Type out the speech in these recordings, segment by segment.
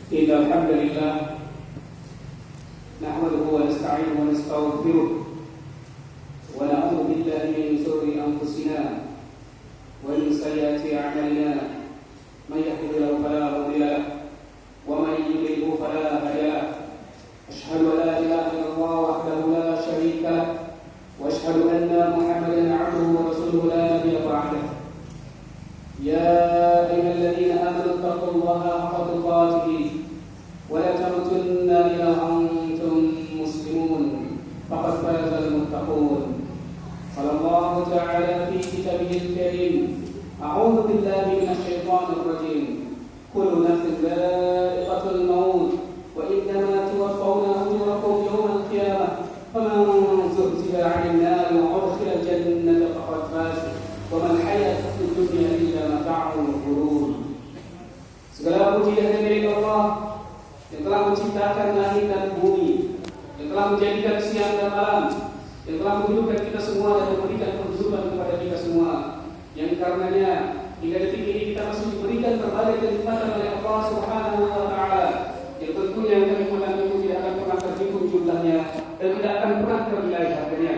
إن الحمد لله نحمده ونستعينه ونستغفره ونعوذ بالله من شرور أنفسنا ومن سيئات أعمالنا من يهده الله فلا مضل له ومن يضلل فلا هادي له أشهد أن لا إله إلا الله وحده لا شريك له وأشهد أن محمدا عبده ورسوله لا نبي بعده يا أيها الذين آمنوا اتقوا الله حق تقاته ولا تموتن إلا وأنتم مسلمون فقد فاز المتقون قال الله تعالى في كتابه الكريم أعوذ بالله من الشيطان الرجيم كل نفس ذائقة الموت وإنما توفون أجوركم يوم القيامة فمن زحزح عن النار وأدخل الجنة فقد فاز وما الحياة الدنيا إلا متاع الغرور. Segala puji hanya milik Allah yang telah menciptakan langit dan bumi, yang telah menjadikan siang dan malam, yang telah menghidupkan kita semua dan memberikan kehidupan kepada kita semua, yang karenanya hingga detik ini kita masih diberikan berbagai kenikmatan oleh Allah Subhanahu wa Ta'ala, yang tentunya kenikmatan itu tidak akan pernah terhitung jumlahnya dan tidak akan pernah ternilai harganya.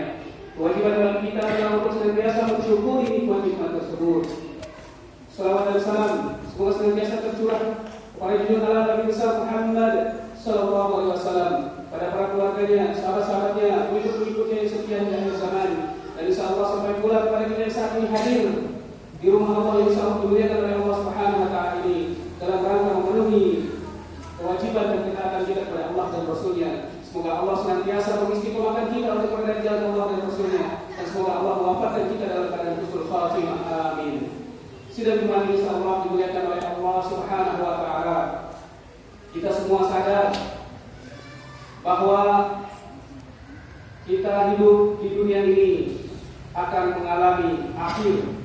Kewajiban dalam kita adalah untuk senantiasa mensyukuri nikmat-nikmat tersebut. Salawat dan salam semoga senantiasa tercurah kepada junjungan Allah Nabi besar Muhammad sallallahu alaihi wasallam, pada para keluarganya, sahabat-sahabatnya, pengikut-pengikutnya yang setia di akhir zaman, dan insyaallah sampai pula kepada kita yang saat ini hadir di rumah Allah yang sangat dimuliakan oleh Allah Subhanahu wa Ta'ala ini dalam rangka memenuhi kewajiban dan ketaatan kita kepada Allah dan Rasul-Nya. Semoga Allah senantiasa mengistiqomahkan kita untuk berada di jalan Allah dan Rasul-Nya, dan semoga Allah mewafatkan kita dalam keadaan husnul khatimah. Amin. Sidang jemaah insyaallah dimuliakan oleh Allah Subhanahu wa Ta'ala. Kita semua sadar bahwa kita hidup di dunia ini akan mengalami akhir,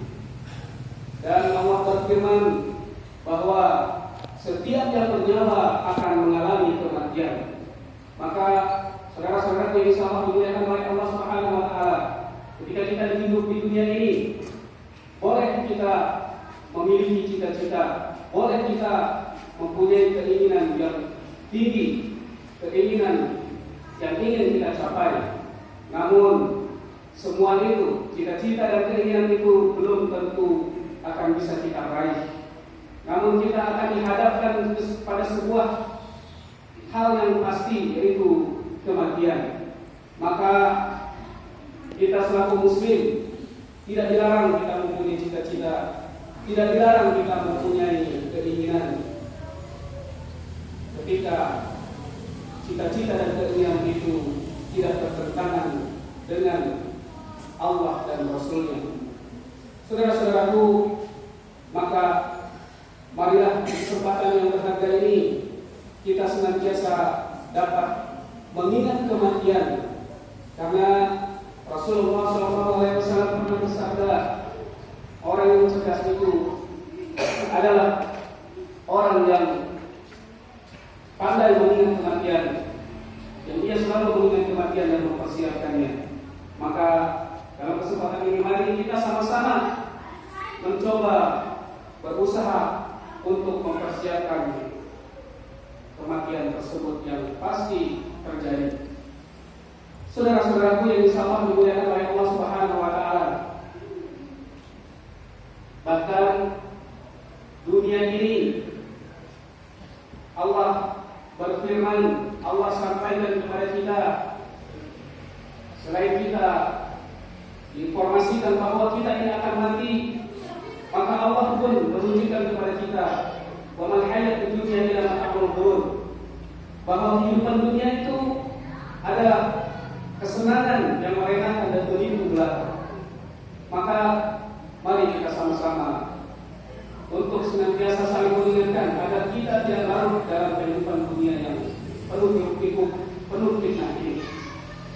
dan Allah berfirman bahwa setiap yang bernyawa akan mengalami kematian. Maka saudara-saudara yang insyaallah dimuliakan oleh Allah Subhanahu wa Ta'ala, ketika kita hidup di dunia ini, boleh kita memiliki cita-cita, boleh kita mempunyai keinginan yang tinggi, keinginan yang ingin kita capai. Namun semua itu, cita-cita dan keinginan itu belum tentu akan bisa kita raih. Namun kita akan dihadapkan pada sebuah hal yang pasti, yaitu kematian. Maka kita selaku muslim tidak dilarang kita mempunyai cita-cita, tidak dilarang kita mempunyai keinginan, ketika cita-cita dan keinginan itu tidak bertentangan dengan Allah dan Rasul-Nya. Saudara-saudaraku, maka marilah di kesempatan yang berharga ini kita senantiasa dapat mengingat kematian, karena Rasulullah SAW pernah bersabda, orang yang cerdas itu adalah orang yang pandai mengingat kematian, yang dia selalu mengingat kematian dan mempersiapkannya. Maka dalam kesempatan ini mari kita sama-sama mencoba berusaha untuk mempersiapkan kematian tersebut yang pasti terjadi. Saudara-saudaraku yang insyaallah dimuliakan oleh Allah Subhanahu wa Ta'ala, bahkan dunia ini Allah berfirman, Allah sampaikan kepada kita, selain kita informasikan bahwa kita ini akan mati, maka Allah pun menunjukkan kepada kita wa mal hayatud dunya illa mata'ul ghurur, bahwa kehidupan dunia itu adalah kesenangan yang merenakan dan beribu belaka. Maka mari kita sama-sama untuk senantiasa saling mengingatkan agar kita tidak larut dalam kehidupan dunia yang penuh hiruk-pikuk, penuh fitnah ini.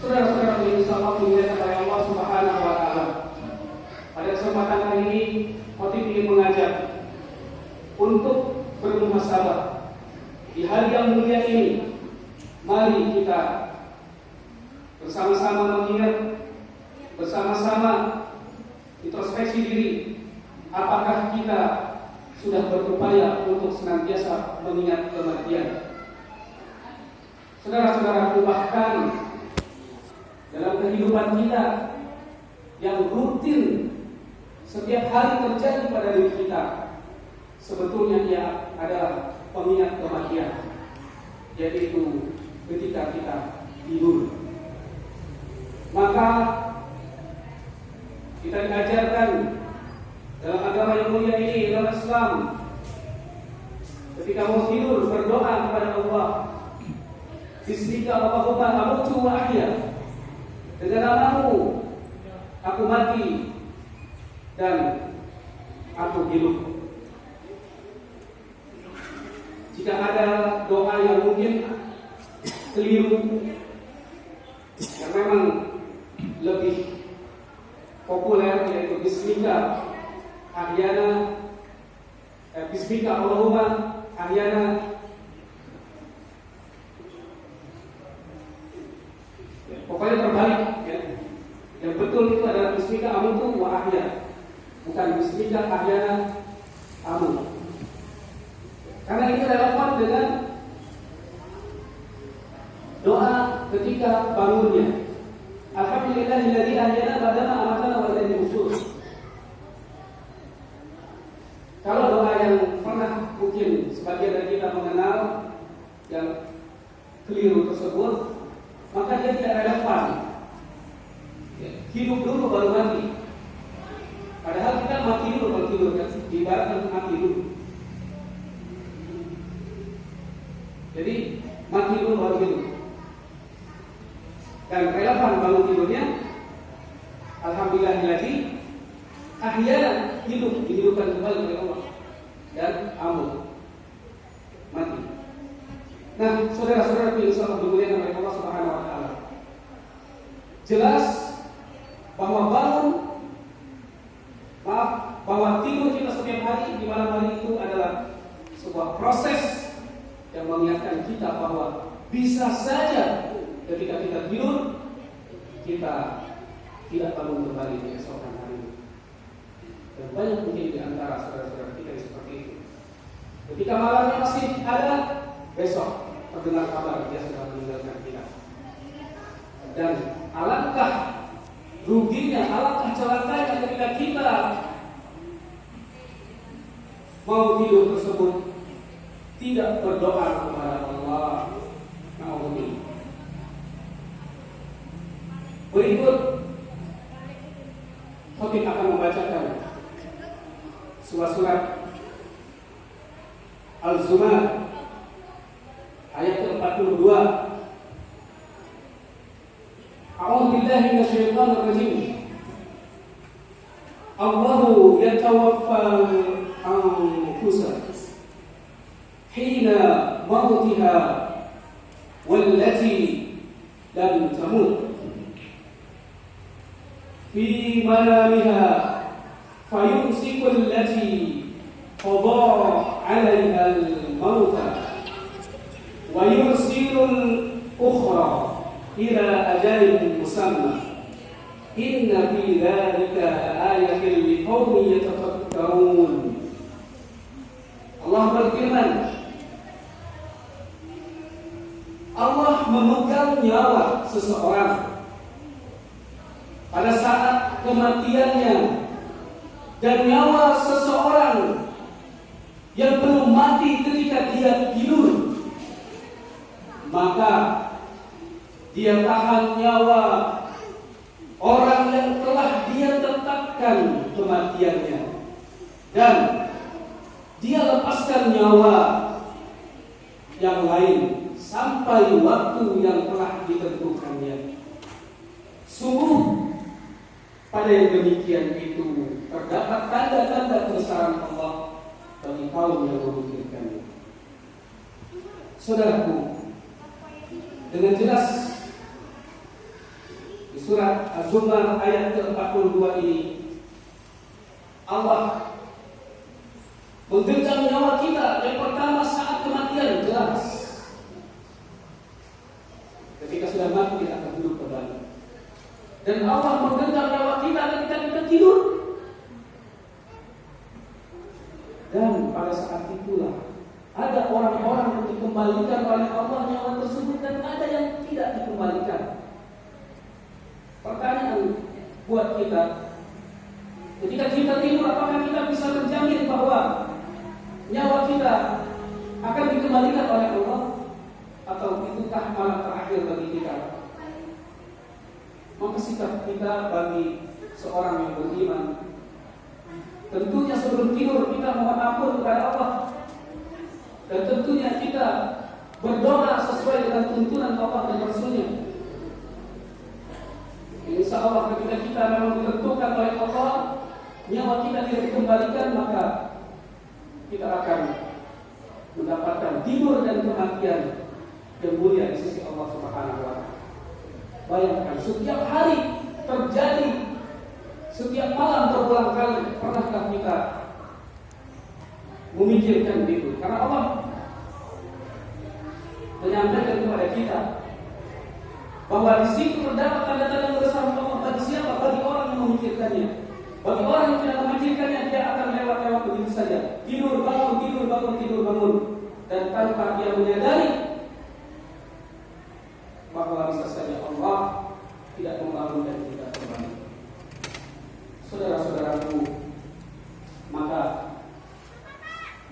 Saudara-saudara yang insyaallah dimuliakan oleh Allah Subhanahu wa Ta'ala, pada kesempatan hari ini Khotib ingin mengajak untuk bermuhasabah di hari yang mulia ini. Mari kita bersama-sama mengingat, bersama-sama introspeksi diri, apakah kita sudah berupaya untuk senantiasa mengingat kematian. Saudara-saudaraku, bahkan dalam kehidupan kita yang rutin setiap hari terjadi pada diri kita, sebetulnya dia adalah pengingat kematian, yaitu ketika kita tidur. Maka kita diajarkan dalam agama yang mulia ini, dalam Islam, ketika mau tidur berdoa kepada Allah, Bismika Allahumma amutu wa ahya, dengan namamu aku mati dan aku hidup. Jika ada doa yang mungkin keliru, yang memang lebih populer, yaitu Bismika ahyana, Bismika Allahumma ahyana, pokoknya terbalik ya. Yang betul itu adalah Bismika amutu wa ahya, bukan Bismika ahyana amu. Karena ini relevan dengan doa ketika bangunnya. Alhamdulillahilladzi ahyana ba'dama amatana wa ilaihi nusyur. Kalau doa yang pernah mungkin sebagian dari kita mengenal yang keliru tersebut, maka dia tidak relevan. Hidup dulu baru mati. Padahal kita mati dulu baru tidur, kan? Ibaratnya mati dulu. Jadi mati dulu baru hidup. Dan relevan bangun tidurnya, alhamdulillahilladzi ahyana, hidup, dihidupkan kembali oleh Allah, dan amut, mati. Nah, saudara-saudara yang insyaallah dimuliakan oleh Allah Subhanahu wa taala, jelas bahwa tidur kita setiap hari di malam hari itu adalah sebuah proses yang mengingatkan kita bahwa bisa saja ketika kita tidur kita tidak bangun kembali di esokan hari. Dan banyak mungkin di antara saudara-saudara kita yang seperti itu. Ketika malamnya masih ada, besok terdengar kabar dia sudah meninggalkan kita. Dan alangkah ruginya, alangkah celakanya ketika kita mau tidur tersebut tidak berdoa kepada Allah. Na'udzubillah. Berikut Khotib akan membacakan sebuah surat Al-Zumar ayat ke-42. A'udzu billahi minasyaitonir rajim. Allahu yatawaffal anfusa hina mautiha wallati lam tamut fi manamiha fayumsiku allati qada 'alaiha al-mauta wa yursilu al-ukhra ila ajalin musamma. Inna fi dzalika ayatin liqaumin yatafakkarun. Allah berfirman, Allah memegang nyawa seseorang pada saat kematiannya, dan nyawa seseorang yang belum mati ketika dia tidur, maka dia tahan nyawa orang yang telah dia tetapkan kematiannya, dan dia lepaskan nyawa yang lain sampai waktu yang telah ditentukannya. Sungguh pada yang demikian itu terdapat tanda-tanda kebesaran Allah bagi kaum yang memikirkannya. Saudaraku, dengan jelas di surat Az-Zumar ayat ke-42 ini Allah menggenggam nyawa kita yang pertama saat kematian, jelas. Ketika sudah mati kita akan hidup kembali. Dan Allah menggenggam nyawa kita ketika kita tidur. Dan pada saat itulah ada orang-orang yang dikembalikan oleh Allah nyawa tersebut dan ada yang tidak dikembalikan. Pertanyaan buat kita, ketika kita tidur, apakah kita bisa menjamin bahwa nyawa kita akan dikembalikan oleh Allah? Atau itukah malam terakhir bagi kita? Maka sikap kita bagi seorang yang beriman, tentunya sebelum tidur kita mohon ampun kepada Allah. Dan tentunya kita berdoa sesuai dengan tuntunan Allah dan Rasul-Nya. Insya Allah ketika kita memang ditentukan oleh Allah, nyawa kita tidak dikembalikan, maka kita akan mendapatkan tidur dan kematian yang mulia di sisi Allah Subhanahu wa Ta'ala. Bayangkan, setiap hari terjadi, setiap malam berulang kali. Pernahkah kita memikirkan itu? Karena Allah menyampaikan kepada kita bahwa di situ terdapat tanda-tanda bersama Allah. Bagi siapa? Bagi orang yang memikirkannya. Bagi orang yang tidak memikirkannya, dia akan lewat-lewat begitu saja. Tidur, bangun, tidur, bangun, tidur, bangun. Dan tanpa dia menyadari bahwa bisa saja Allah tidak membangunkan kita kembali. Saudara-saudaraku, maka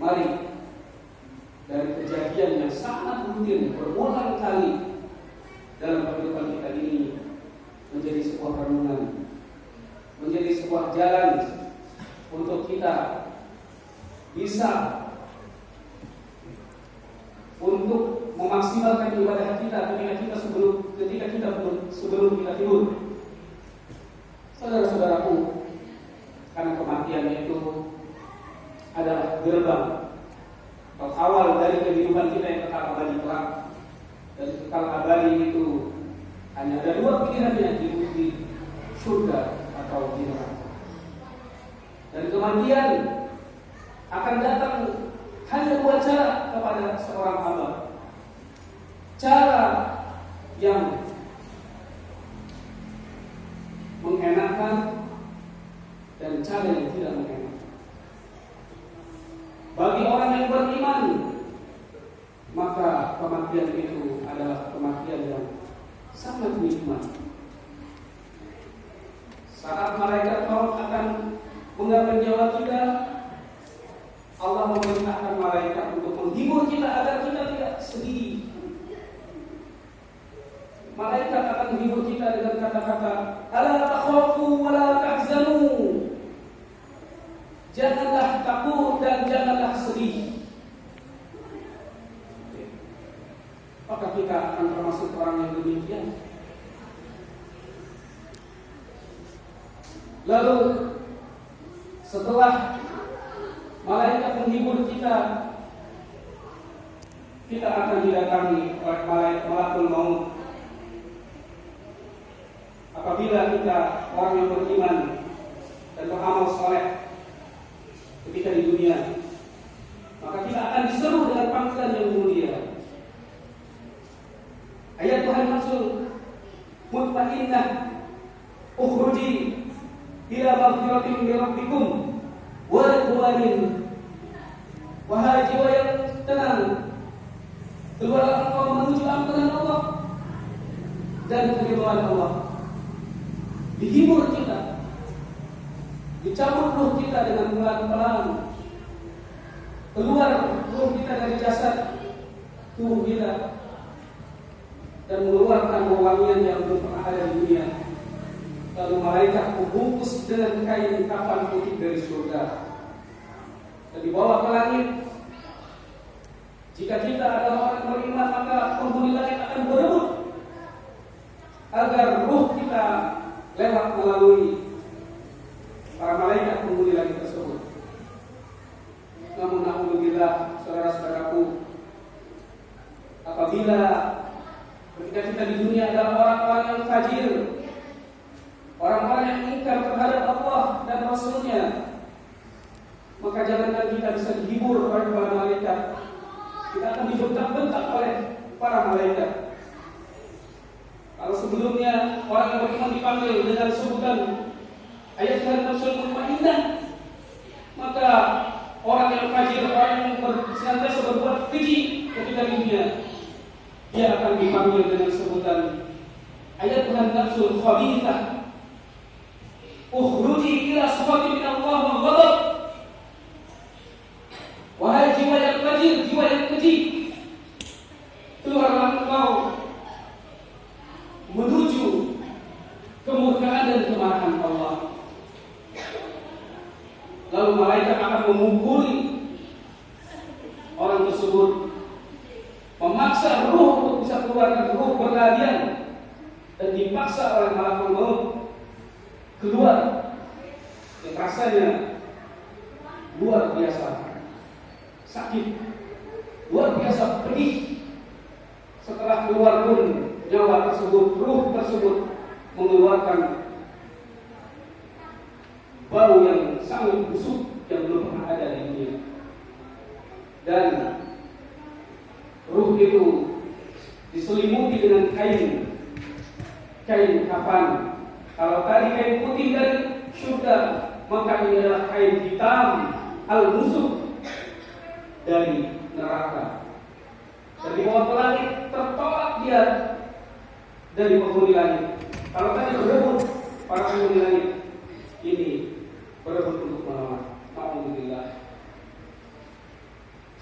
mari dari kejadian yang sangat rutin berulang kali dalam kehidupan kita ini menjadi sebuah renungan, menjadi sebuah jalan untuk kita bisa untuk memaksimalkan ibadah kita ketika kita sebelum kita tidur. Saudara-saudaraku, karena kematian itu adalah gerbang atau awal dari kehidupan kita yang kekal abadi kelak. Dan kekal abadi itu hanya ada dua pilihannya, di surga atau di neraka. Dan kematian akan datang hanya dua cara kepada seorang hamba. Cara yang mengenakan dan cara yang tidak mengenakan. Bagi orang yang beriman, maka kematian itu adalah kematian yang sangat nikmat. Saat malaikat maut akan mengambil nyawa kita, Allah memerintahkan malaikat untuk menghibur kita agar kita tidak sedih. Malaikat akan menghibur kita dengan kata-kata, "Ala takhafu wa la tahzanu." Janganlah takut dan janganlah sedih. Apakah kita akan termasuk orang yang demikian? Lalu setelah malaikat menghibur kita, kita akan didatangi oleh malakul maut. Apabila kita orang yang beriman dan beramal saleh ketika di dunia, maka kita akan diseru dengan panggilan yang mulia. Ayat Tuhan maksud mutmainnah ukhruji ila maghfiratin min rabbikum wa ridwanin. Wahai jiwa yang tenang, keluarlah engkau menuju ampunan Allah dan keridhaan Allah. Dihibur kita, dicabut ruh kita dengan pelan-pelan, keluar ruh kita dari jasad tubuh kita dan mengeluarkan wewangian yang belum pernah ada di dunia. Lalu malaikat membungkus dengan kain kafan putih dari surga dan dibawa ke langit. Jika kita adalah orang beriman, maka penghuni langit akan berebut agar ruh kita lewat melalui para malaikat penghuni langit tersebut. Namun alhamdulillah, saudara-saudaraku, apabila ketika kita di dunia adalah orang-orang yang fajir, orang-orang yang ingkar terhadap Allah dan Rasul-Nya, maka jangankan kita bisa dihibur oleh para malaikat, kita akan dibentak-bentak oleh para malaikat. Kalau sebelumnya orang yang beriman dipanggil dengan sebutan ayat Tuhan Rasul mutmainnah, maka orang yang fajir, orang yang senantiasa berbuat keji ketika di dunia, dia akan dipanggil dengan sebutan ayatuhan nafsul khabithah, ukhruji ila sukhatin min Allah wa ghadab. Wahai jiwa yang fajir, jiwa yang keji, keluarlah engkau menuju kemurkaan dan kemarahan Allah. Lalu malaikat akan memukuli orang tersebut, memaksa ruh untuk bisa keluarkan ruh berlarian, dan dipaksa oleh malakul maut keluar yang rasanya luar biasa sakit, luar biasa pedih. Setelah keluar pun nyawa tersebut, ruh tersebut mengeluarkan bau yang sangat busuk yang belum pernah ada di dunia. Dan ruh itu diselimuti dengan kain kafan. Kalau tadi kain putih dari surga, maka ini adalah kain hitam al-busuk dari neraka. Dan di bawah langit tertolak dia dari penghuni langit. Kalau tadi berebut para penghuni langit, ini berebut untuk melawan. Alhamdulillah.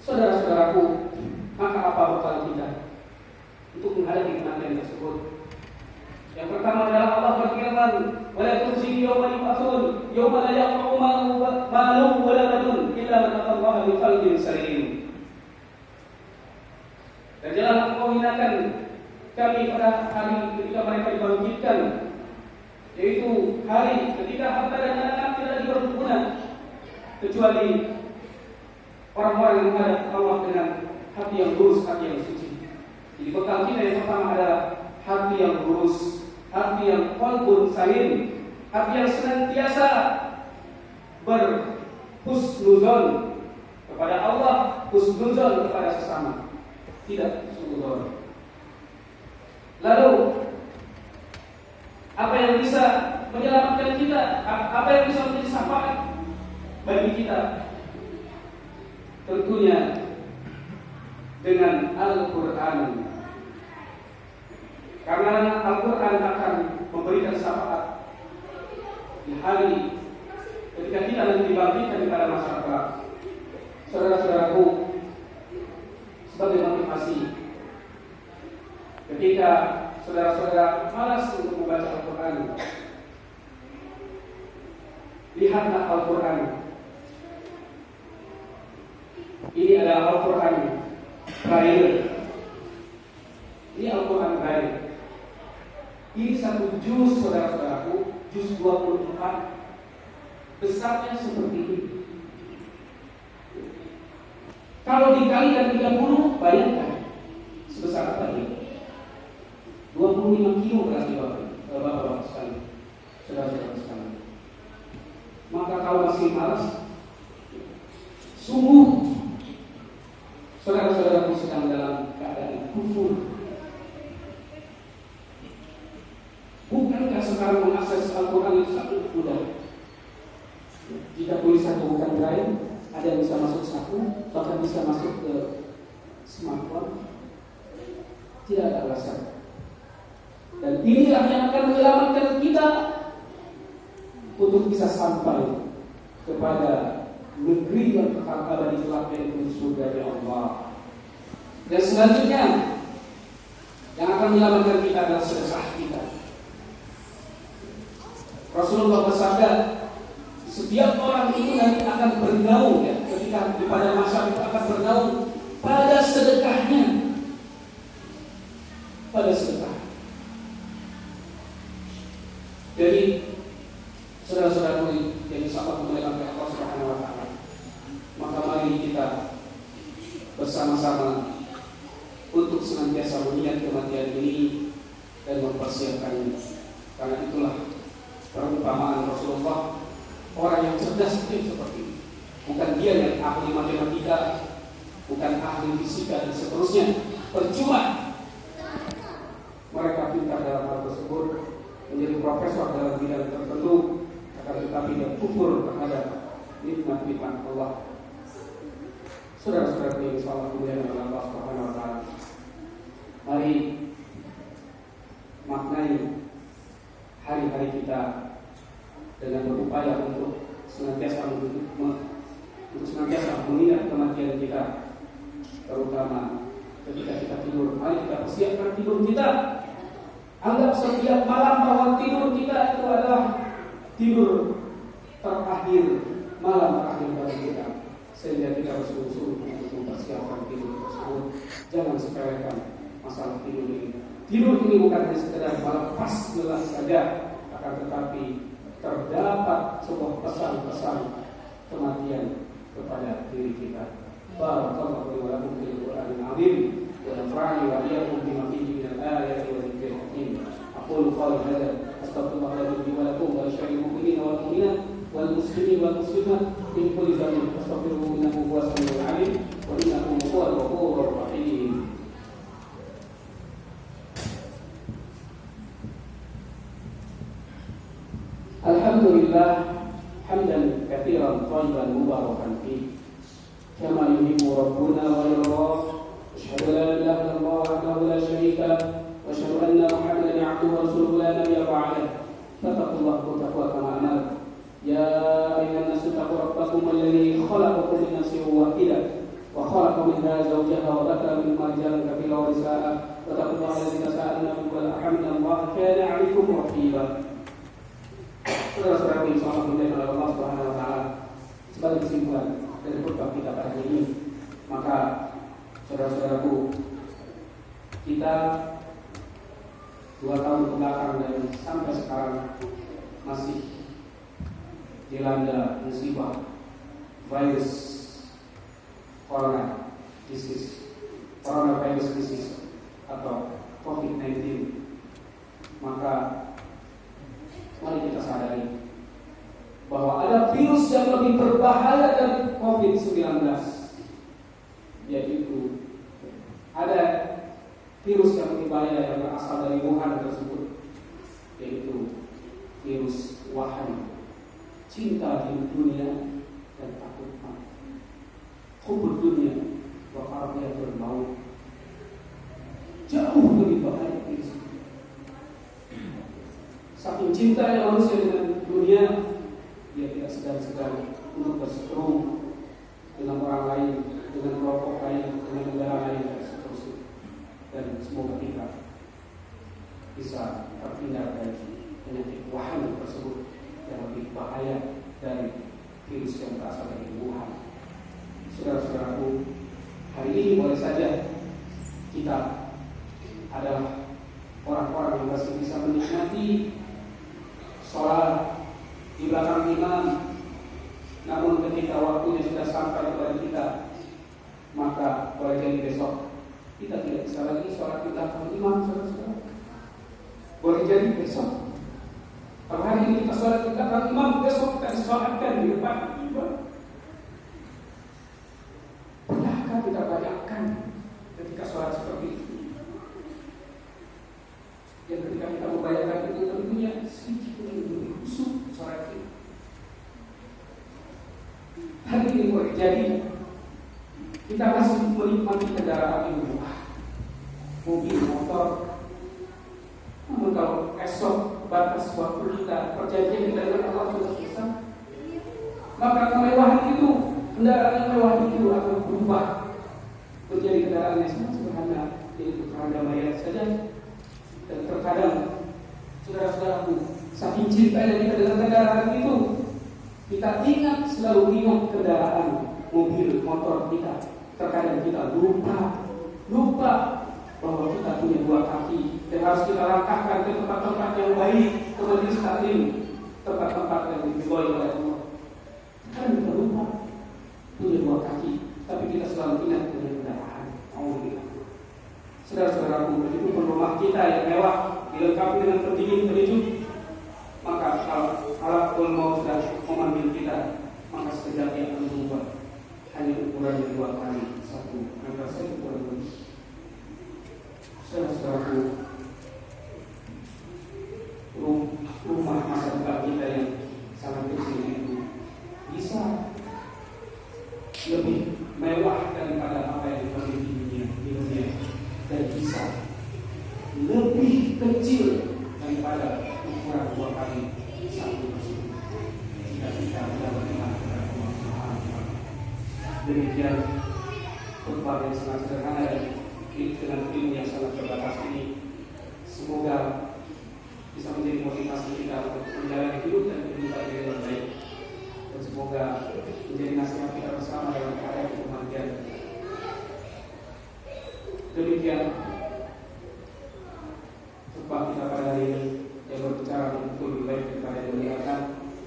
Saudara-saudaraku, maka apa bekal kita untuk menghadapi kematian tersebut? Yang pertama adalah Allah berfirman, "Wa la tukhzini yawma yub'atsun, yawma la yanfa'u malun wa la banun illa man atallaha bi qalbin salim." Dan janganlah engkau hinakan kami pada hari ketika mereka dibangkitkan, yaitu hari ketika harta dan anak-anak tidak lagi berguna, kecuali orang-orang yang menghadap Allah dengan hati yang lurus, hati yang suci. Jadi bekal kita yang pertama adalah hati yang lurus, hati yang qalbun salim, hati yang senantiasa berhusnuzon kepada Allah, husnuzon kepada sesama, tidak suudzon. Lalu apa yang bisa menyelamatkan kita? Apa yang bisa menjadi syafaat bagi kita? Tentunya dengan Al-Quran. Karena Al-Quran akan memberikan syafaat di hari ketika kita nanti dibangkitkan kepada masyarakat. Saudara-saudaraku, sebagai motivasi, ketika saudara-saudara malas untuk membaca Al-Quran, lihatlah Al-Quran. Ini adalah Al-Quran Braille. Ini Al-Quran Braille. Ini satu juz, saudara-saudaraku, juz 24, besarnya seperti ini. Kalau dikalikan 30, bayangkan sebesar apa ini? 25 kilo berarti Bapak-bapak sekalian, saudara-saudara sekalian. Maka kalau masih malas, sungguh saudara-saudaraku sedang dalam keadaan kufur. Bukankah sekarang mengakses Al-Quran itu sangat mudah? Jika tulisan bukan braille, ada yang bisa masuk saku, bahkan bisa masuk ke smartphone. Tidak ada alasan. Dan inilah yang akan menyelamatkan kita untuk bisa sampai kepada negeri yang kekal abadi kelak, yaitu surga Allah. Dan selanjutnya yang akan menyelamatkan kita adalah sedekah kita. Rasulullah bersabda, setiap orang itu nanti akan bergaul, ya, ketika pada masa itu akan bergaul pada sedekahnya, pada sedekah. Jadi saudara-saudaraku yang disapa kemuliaan oleh Allah Subhanahu wa taala, maka mari kita bersama-sama untuk senantiasa mengingat kematian ini dan mempersiapkannya. Karena itulah perumpamaan Rasulullah, orang yang cerdas itu seperti ini. Bukan dia yang ahli matematika, bukan ahli fisika dan seterusnya. Percuma mereka pintar dalam hal tersebut, menjadi profesor dalam bidang tertentu, akan tetapi dia kufur terhadap nikmat-nikmat Allah. Saudara-saudara yang salah kemuliaan Allah Subhanahu wa taala. Mari maknai hari-hari kita dengan berupaya untuk senantiasa mengingat kematian kita, terutama ketika kita tidur. Mari kita persiapkan tidur kita. Anggap setiap malam bahwa tidur kita itu adalah tidur terakhir, malam terakhir bagi kita, sehingga kita harus berusaha untuk mempersiapkan tidur tersebut. Jangan sepelekan masalah tidur ini. Tidur ini bukan hanya sekedar melepas lelah saja, akan tetapi terdapat sebuah pesan-pesan kematian kepada diri kita. Barakallahu wa lakum fil Qur'anil 'azim wa nafa'ani wa iyyakum bima fihi minal ayati wa dzikril hakim. Aqulu qawli hadza astaghfirullah li wa lakum wa lisa'iril mu'minina wal mu'minat wal muslimin wal muslimat min kulli dhanbin fastaghfiruhu innahu huwas samiul 'alim wa innahu huwal ghafurur rahim. Alhamdulillah hamdan katsiran thayyiban mubarakan fihi kama yuhibbu rabbuna wa yarda. Asyhadu an la ilaha illallah wahdahu la syarika lahu wa asyhadu anna Muhammadan 'abduhu wa rasuluhu la nabiyya ba'dahu. Fattaqullaha taqwa kama amara. Ya ayyuhan nasu taqu rabbakum alladzi khalaqakum min nafsin wahidah wa khalaqa minha zawjaha wa batha minhuma rijalan katsiran wa nisaa. Wattaqullaha alladzi tasaaluna bihi wal arham innallaha kana 'alaykum raqiba. Saudara-saudara yang salah mendengar Allah Subhanahu wa taala, sebagai kesimpulan dari khutbah kita pada hari ini, maka saudara-saudaraku, kita 2 tahun kebelakang dan sampai sekarang masih dilanda musibah virus coronavirus disease atau COVID-19. Maka mari kita sadari bahwa ada virus yang lebih berbahaya dari COVID-19, yaitu ada virus yang lebih bahaya yang berasal dari Wuhan tersebut, yaitu virus wahai, cinta di dunia dan takut mati, hubud dunia wa karahiyatul maut. Jauh lebih bahaya virus itu. Saking cintanya manusia dengan dunia, dia tidak segan-segan untuk berseteru dengan orang lain, dengan kelompok lain, dengan negara lain, dan seterusnya. Dan semoga kita bisa terhindar dari penyakit wahai tersebut yang lebih bahaya dari virus yang berasal dari Wuhan. Saudara-saudaraku, hari ini boleh saja kita adalah orang-orang yang masih bisa menikmati sholat di belakang imam, namun ketika waktunya sudah sampai kepada kita, maka boleh jadi besok kita tidak bisa lagi sholat di belakang imam, saudara-saudara. Boleh jadi besok, kalau hari ini kita sholat di belakang imam, besok kita disolatkan di depan imam. Pernahkah kita bayangkan ketika sholat seperti itu? Yang ketika kita membayangkan itu tentunya sedikit lebih khusyuk sholat kita. Hari ini boleh jadi kita masih menikmati kendaraan yang mewah, mobil, motor. Namun kalau esok batas waktu kita, perjanjian kita dengan Allah sudah selesai, maka kemewahan itu, kendaraan yang mewah itu akan berubah menjadi kendaraan yang sangat sederhana, yaitu keranda mayat saja. Dan terkadang saudara-saudaraku, saking cintanya kita dengan kendaraan itu, kita selalu ingat kendaraan, mobil, motor kita. Terkadang kita lupa bahwa kita punya 2 kaki dan harus kita langkahkan ke tempat-tempat yang baik, ke majelis taklim, tempat-tempat yang diridhoi oleh Allah. Kan kita lupa punya 2 kaki, tapi kita selalu ingat dengan kendaraan. Alhamdulillah. Saudara-saudaraku, meskipun rumah kita yang mewah dilengkapi dengan pendingin penyejuk, maka kalau mau sudah memanggil kita, maka setidaknya akan berubah. Hanya ukurannya 2 kali 1, maka saya kurang lebih. Saudara-saudaraku, rumah masa depan kita yang sangat kecil itu bisa lebih mewah daripada apa yang dimiliki di dunia dan bisa lebih kecil daripada ukuran 2 kali 1 tersebut jika kita tidak beriman kepada Allah Subhanahu wa Ta'ala. Demikian khutbah yang sangat sederhana dan dengan ilmu yang sangat terbatas ini, semoga bisa menjadi motivasi kita untuk menjalani hidup dan kehidupan yang lebih baik, dan semoga menjadi nasihat kita bersama dalam karya kemanusiaan. Demikian khutbah kita pada hari ini yang berbicara untuk lebih baik daripada yang mendengarkan,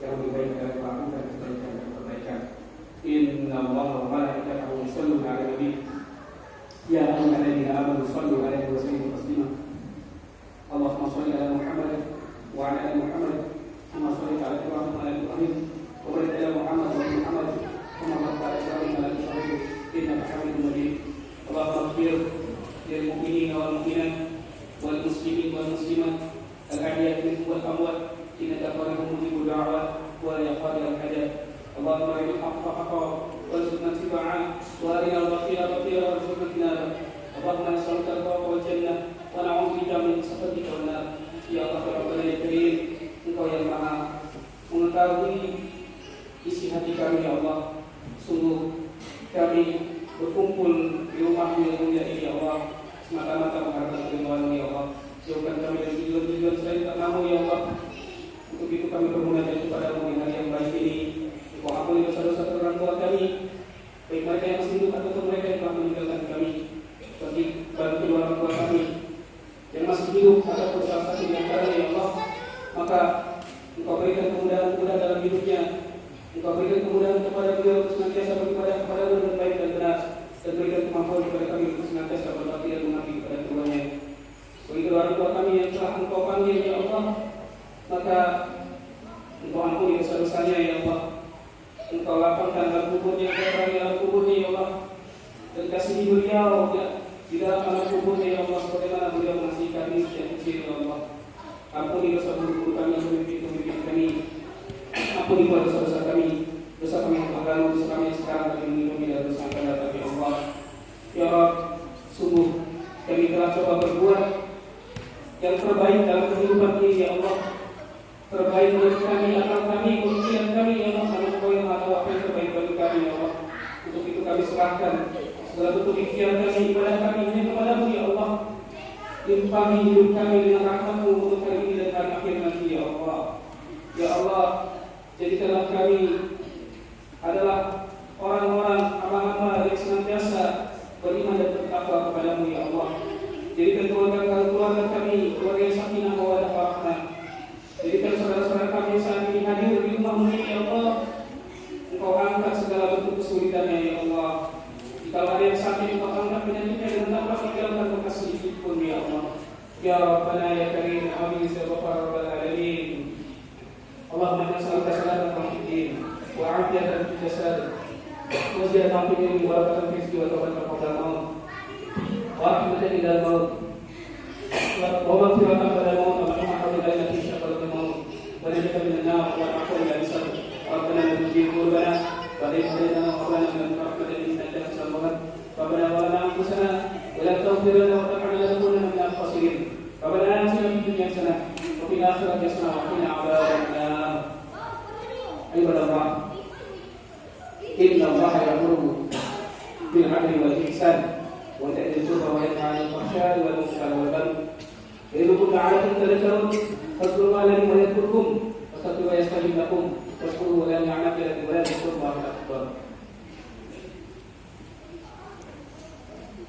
yang lebih baik dari melakukan kebaikan dan perbaikan. Inna Allaha wa malaikatahu yusholluna 'alan nabi ya ayyuhalladzina amanu shollu 'alaihi wa sallimu taslima. Allahumma sholli 'ala Muhammad wa 'ala ali Muhammad kama shallaita 'ala Ibrahim wa 'ala ali Ibrahim wa barik 'ala Muhammad wa 'ala Muhammad kama barakta 'ala Ibrahim wa 'ala ali Ibrahim innaka Hamidum Majid. Allahumma ighfir lil mu'minina wal mu'minat wal muslimin wal muslimat al-ahya'i minhum wal amwat innaka qaribun mujibud da'wat wa la yaqdi al-hajat. Allahumma arina al-haqqa haqqan warzuqna ittiba'ah wa arina al-batila batilan warzuqna ijtinabah. Allahumma nas'aluka al-fawqa wal jannah wa na'udzubika min sakhatika wan nar. Ya Allah ya Rabbana ya Karim, Engkau yang Maha mengetahui isi hati kami ya Allah. Sungguh kami berkumpul di rumah-Mu yang mulia ini ya Allah semata-mata mengharapkan keridhaan-Mu ya Allah. Jauhkan kami dari tujuan-tujuan selain tak-Mu ya Allah. Untuk itu kami bermunajat kepada-Mu di hari yang baik ini. Engkau ampuni dosa-dosa orang tua kami, baik mereka yang masih hidup ataupun mereka yang telah meninggalkan kami. Bagi bantu orang tua kami yang masih hidup ataupun salah satu di antaranya ya Allah, maka Engkau berikan kemudahan-kemudahan dalam hidupnya. Engkau berikan kemudahan kepada beliau untuk senantiasa beribadah kepada-Mu dengan baik dan benar, dan berikan kemampuan kepada kami untuk senantiasa berbakti dan mengabdi kepada keduanya. Bagi kedua orang tua kami yang telah Engkau panggil ya Allah, maka Engkau ampuni dosa-dosanya ya Allah. Engkau lapangkan dalam kuburnya, terang dalam kuburnya ya Allah, dan kasihi beliau ya di dalam alam kuburnya ya Allah, sebagaimana beliau mengasihi kami yang kecil ya Allah. Ampuni dosa buruk kami, pemimpin kami. Ampuni pula dosa-dosa kami, dosa kami yang lalu, dosa kami yang sekarang, kami melindungi dari dosa yang akan datang ya Allah. Ya Rabb, sungguh kami telah coba berbuat yang terbaik dalam kehidupan ini ya Allah. Terbaik bagi kami, akal kami, pemikiran kami ya Allah, karena Engkau yang tahu apa yang terbaik bagi kami ya Allah. Untuk itu kami serahkan segala bentuk ikhtiar kami, ibadah kami hanya kepada-Mu ya Allah. Limpahi hidup kami dengan rahmat-Mu untuk hari ini dan hari akhir nanti ya Allah. Ya Allah, jadikanlah kami adalah orang-orang hamba-hamba yang senantiasa beriman dan bertakwa kepada-Mu ya Allah. Jadikan keluarga kami keluarga yang sakinah mawaddah warahmah. Jadikan saudara-saudara kami yang saat ini hadir di rumah-Mu ini ya Allah, Engkau angkat segala bentuk kesulitannya ya Allah. Jika ada yang sakit, Engkau angkat penyakitnya dan tanpa tinggalkan bekas sedikit pun ya Allah. Ya Rabbana ya Karim, amin ya Rabbal alamin. Allahumma nas'aluka salamatan fid din wa 'afiyatan fil jasad wa ziyadatan fil ilmi wa barakatan fil rizqi wa tawbatan qabla al-maut wa rahmatan ila al-maut wa maghfiratan ba'da al-maut wa rahmatan ila allati syaqqa al-maut wa najatan min an-nar wa rahmatan ila al-islam. Rabbana la tuzigh qulubana ba'da idh hadaytana wa hab lana min rahmatin innaka antas al-wahhab. Rabbana zalamna anfusana wa la taghfir lana wa tarhamna lanakunanna minal khasirin. Rabbana atina fid dunya hasanah wa fil akhirati hasanah wa qina adzaban nar. Ibadallah, inna Allaha ya'muru bil 'adli wal ihsan wa ya'ti al-qurba wa yanha 'anil fahsya'i wal munkari wal baghi. Ya'idhukum la'allakum tadhakkarun. Fadhkurullaha yadhkurkum wa yastaghfir lakum washkuruhu ala ni'matihi wa la tadhkurun.